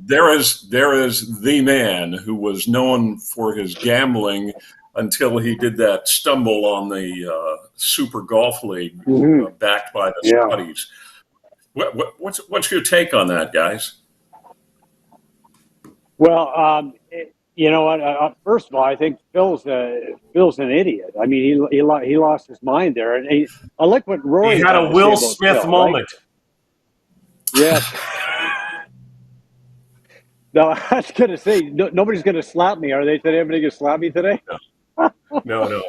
there is the man who was known for his gambling until he did that stumble on the Super Golf League backed by the Saudis. What's your take on that, guys? Well, you know what? First of all, I think Phil's an idiot. I mean, he lost his mind there, and I like what Rory He had a Will Smith Phil, moment. Right? Yes. No, I was going to say nobody's going to slap me, are they? Today, everybody going to slap me today? No.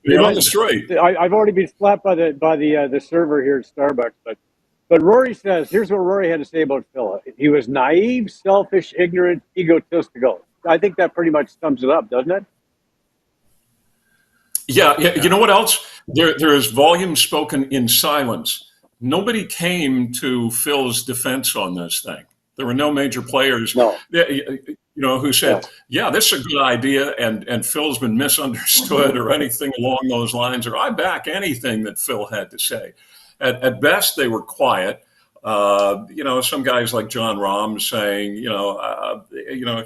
You're on the street. I've already been slapped by the server here at Starbucks, but Rory says, here's what Rory had to say about Phil. He was naive, selfish, ignorant, egotistical. I think that pretty much sums it up, doesn't it? Yeah. You know what else? There is volume spoken in silence. Nobody came to Phil's defense on this thing. There were no major players, who said, "Yeah, this is a good idea," and Phil's been misunderstood or anything along those lines, or I back anything that Phil had to say. At best, they were quiet. Some guys like John Rahm saying,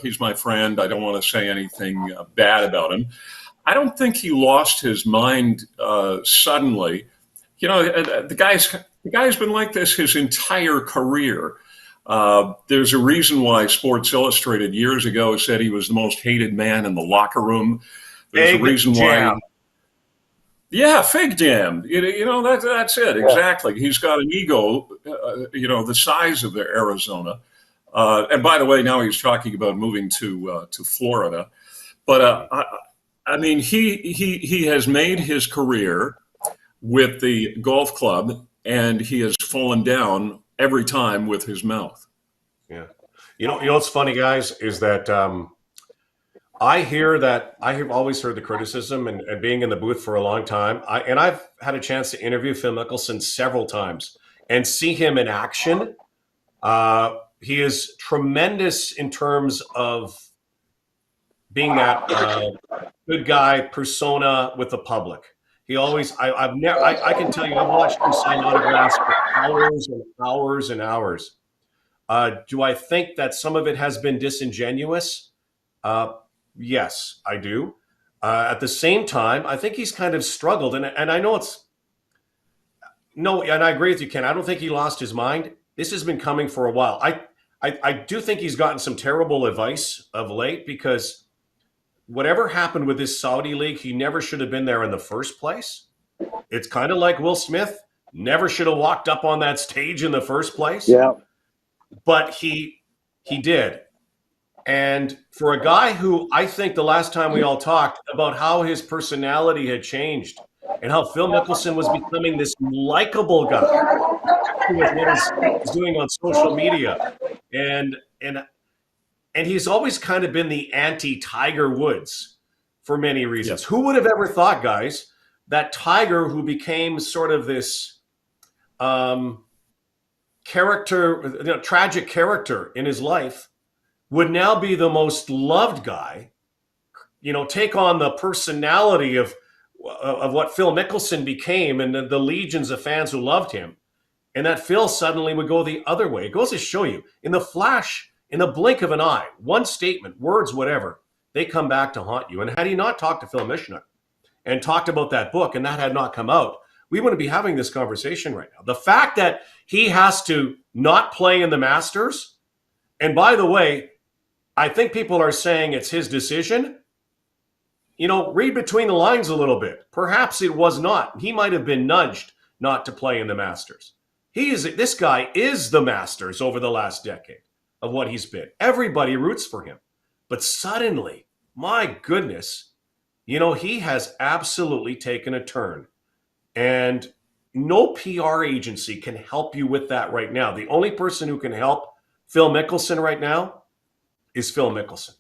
he's my friend. I don't want to say anything bad about him. I don't think he lost his mind suddenly. The guy's been like this his entire career. There's a reason why Sports Illustrated years ago said he was the most hated man in the locker room. There's a reason why. Yeah, fig jam. That's it. Exactly. He's got an ego, the size of Arizona. And by the way, now he's talking about moving to Florida. But he has made his career with the golf club, and he has fallen down every time with his mouth. Yeah. You know what's funny, guys, is that I have always heard the criticism and being in the booth for a long time. I've had a chance to interview Phil Mickelson several times and see him in action. He is tremendous in terms of being that good guy persona with the public. He always, I can tell you, I've watched him sign autographs for hours and hours and hours. Do I think that some of it has been disingenuous? Yes, I do. At the same time, I think he's kind of struggled, and I know and I agree with you, Ken. I don't think he lost his mind. This has been coming for a while. I do think he's gotten some terrible advice of late, because whatever happened with this Saudi league, he never should have been there in the first place. It's kind of like Will Smith never should have walked up on that stage in the first place. Yeah. But he did. And for a guy who, I think the last time we all talked about how his personality had changed and how Phil Mickelson was becoming this likable guy with what he's doing on social media. And he's always kind of been the anti-Tiger Woods for many reasons. Yes. Who would have ever thought, guys, that Tiger, who became sort of this tragic character in his life, would now be the most loved guy, take on the personality of what Phil Mickelson became and the legions of fans who loved him, and that Phil suddenly would go the other way. It goes to show you, in the blink of an eye, one statement, words, whatever, they come back to haunt you. And had he not talked to Phil Mickelson and talked about that book, and that had not come out, we wouldn't be having this conversation right now. The fact that he has to not play in the Masters, and by the way, I think people are saying it's his decision. Read between the lines a little bit. Perhaps it was not. He might have been nudged not to play in the Masters. This guy is the Masters over the last decade of what he's been. Everybody roots for him. But suddenly, my goodness, he has absolutely taken a turn. And no PR agency can help you with that right now. The only person who can help Phil Mickelson right now is Phil Mickelson.